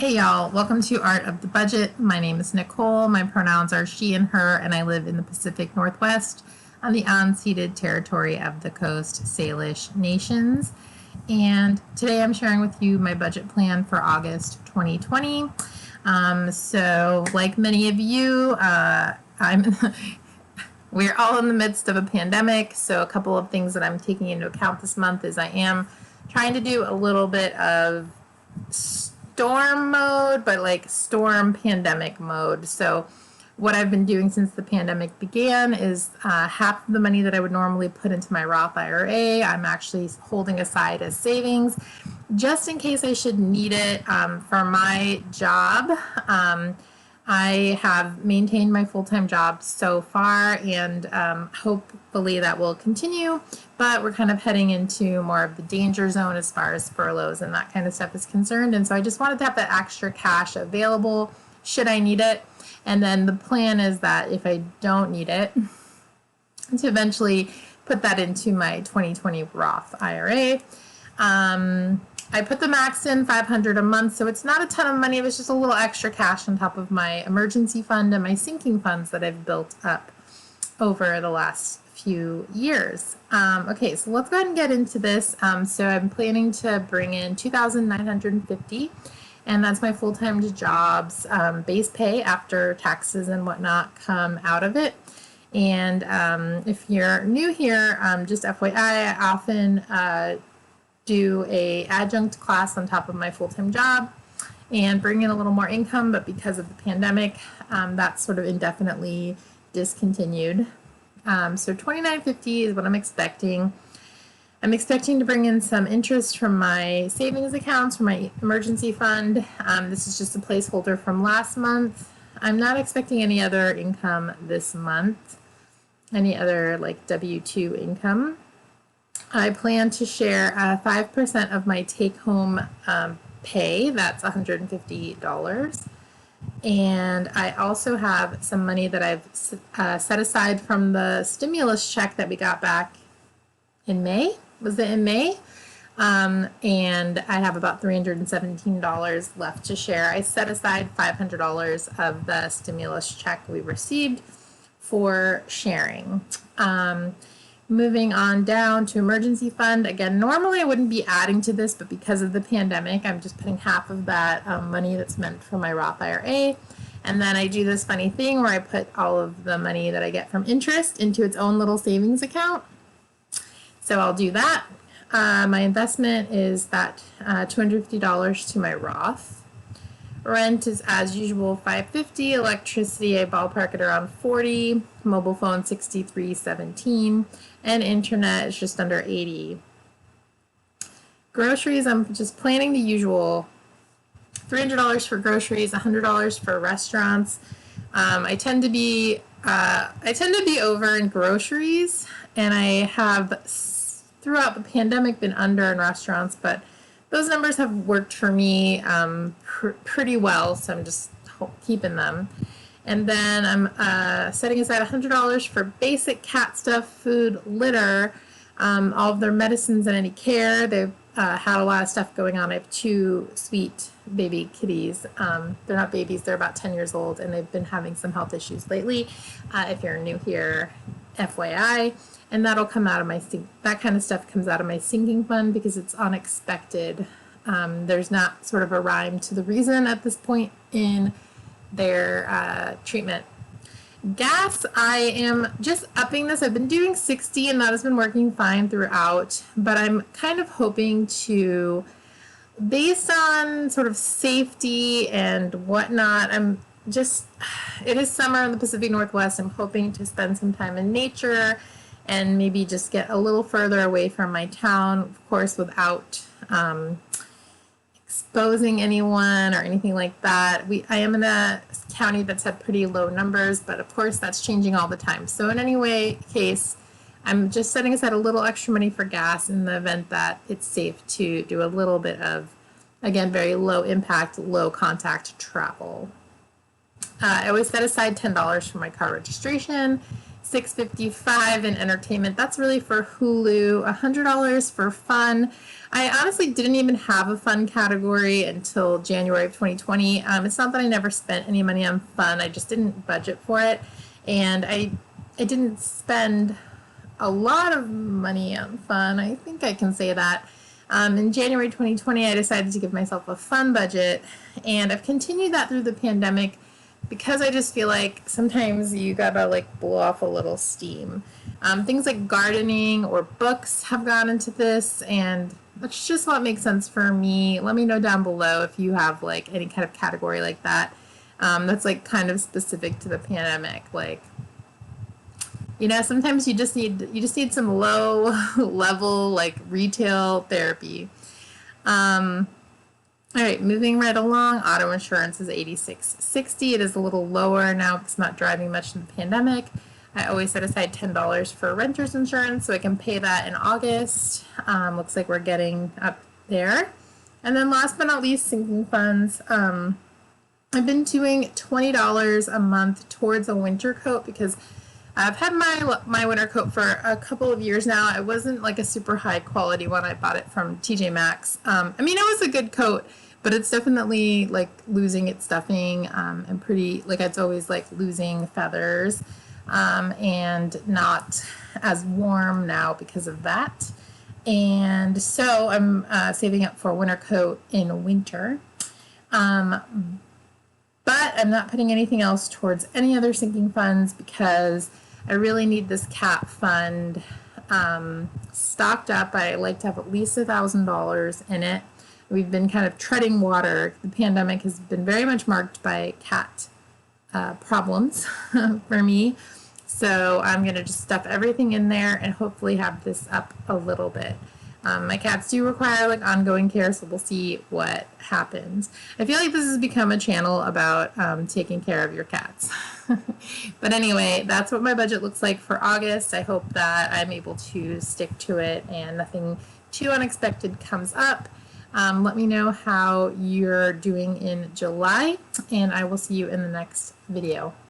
Hey y'all, welcome to Art of the Budget. My name is Nicole. My pronouns are she and her, and I live in the Pacific Northwest on the unceded territory of the Coast Salish Nations. And today I'm sharing with you my budget plan for August 2020. So like many of you, we're all in the midst of a pandemic. So a couple of things that I'm taking into account this month is I am trying to do a little bit of storm mode, but like storm pandemic mode. So what I've been doing since the pandemic began is half of the money that I would normally put into my Roth IRA, I'm actually holding aside as savings just in case I should need it for my job. I have maintained my full-time job so far, and hopefully that will continue, but we're kind of heading into more of the danger zone as far as furloughs and that kind of stuff is concerned. And so I just wanted to have that extra cash available should I need it. And then the plan is that if I don't need it, to eventually put that into my 2020 Roth IRA. I put the max in $500 a month, so it's not a ton of money. It was just a little extra cash on top of my emergency fund and my sinking funds that I've built up over the last few years. Okay, so let's go ahead and get into this. So I'm planning to bring in $2,950, and that's my full-time job's base pay after taxes and whatnot come out of it. And if you're new here, just FYI, I often do a adjunct class on top of my full-time job and bring in a little more income, but because of the pandemic, that's sort of indefinitely discontinued. So $2,950 is what I'm expecting. I'm expecting to bring in some interest from my savings accounts, from my emergency fund. This is just a placeholder from last month. I'm not expecting any other income this month, any other like W-2 income. I plan to share 5% of my take-home pay. That's $150. And I also have some money that I've set aside from the stimulus check that we got back in May. Was it in May? And I have about $317 left to share. I set aside $500 of the stimulus check we received for sharing. Moving on down to emergency fund. Again, normally I wouldn't be adding to this, but because of the pandemic, I'm just putting half of that money that's meant for my Roth IRA. And then I do this funny thing where I put all of the money that I get from interest into its own little savings account. So I'll do that. My investment is that $250 to my Roth. Rent is as usual $550. Electricity I ballpark at around $40. Mobile phone $63.17, and internet is just under $80. Groceries, I'm just planning the usual $300 for groceries, $100 for restaurants. I tend to be over in groceries, and I have throughout the pandemic been under in restaurants, but those numbers have worked for me pretty well, so I'm just keeping them. And then I'm setting aside $100 for basic cat stuff, food, litter, all of their medicines and any care. They've had a lot of stuff going on. I have two sweet baby kitties. They're not babies, they're about 10 years old, and they've been having some health issues lately. If you're new here, FYI. And that'll come out of my that kind of stuff comes out of my sinking fund because it's unexpected. There's not sort of a rhyme to the reason at this point in their treatment. Gas, I am just upping this. I've been doing 60 and that has been working fine throughout, but I'm kind of hoping to, based on sort of safety and whatnot, it is summer in the Pacific Northwest. I'm hoping to spend some time in nature and maybe just get a little further away from my town, of course, without exposing anyone or anything like that. I am in a county that's had pretty low numbers, but of course that's changing all the time. So in any case, I'm just setting aside a little extra money for gas in the event that it's safe to do a little bit of, again, very low impact, low contact travel. I always set aside $10 for my car registration $6.55 in entertainment. That's really for Hulu. $100 for fun. I honestly didn't even have a fun category until January of 2020. It's not that I never spent any money on fun. I just didn't budget for it, and I didn't spend a lot of money on fun. I think I can say that. In January 2020, I decided to give myself a fun budget, and I've continued that through the pandemic because I just feel like sometimes you gotta like blow off a little steam. Things like gardening or books have gone into this, and that's just what makes sense for me. Let me know down below if you have like any kind of category like that. That's like kind of specific to the pandemic. Like, you know, sometimes you just need some low level like retail therapy. All right, moving right along. Auto insurance is $86.60. It is a little lower now because I'm not driving much in the pandemic. I always set aside $10 for renter's insurance so I can pay that in August. Looks like we're getting up there. And then last but not least, sinking funds. I've been doing $20 a month towards a winter coat because I've had my winter coat for a couple of years now. It wasn't like a super high quality one. I bought it from TJ Maxx. I mean, it was a good coat, but it's definitely like losing its stuffing and pretty, like it's always like losing feathers and not as warm now because of that. And so I'm saving up for a winter coat in winter. But I'm not putting anything else towards any other sinking funds because I really need this cat fund stocked up. I like to have at least $1,000 in it. We've been kind of treading water. The pandemic has been very much marked by cat problems for me. So I'm going to just stuff everything in there and hopefully have this up a little bit. My cats do require like ongoing care, so we'll see what happens. I feel like this has become a channel about taking care of your cats. But anyway, that's what my budget looks like for August. I hope that I'm able to stick to it and nothing too unexpected comes up. Let me know how you're doing in July, and I will see you in the next video.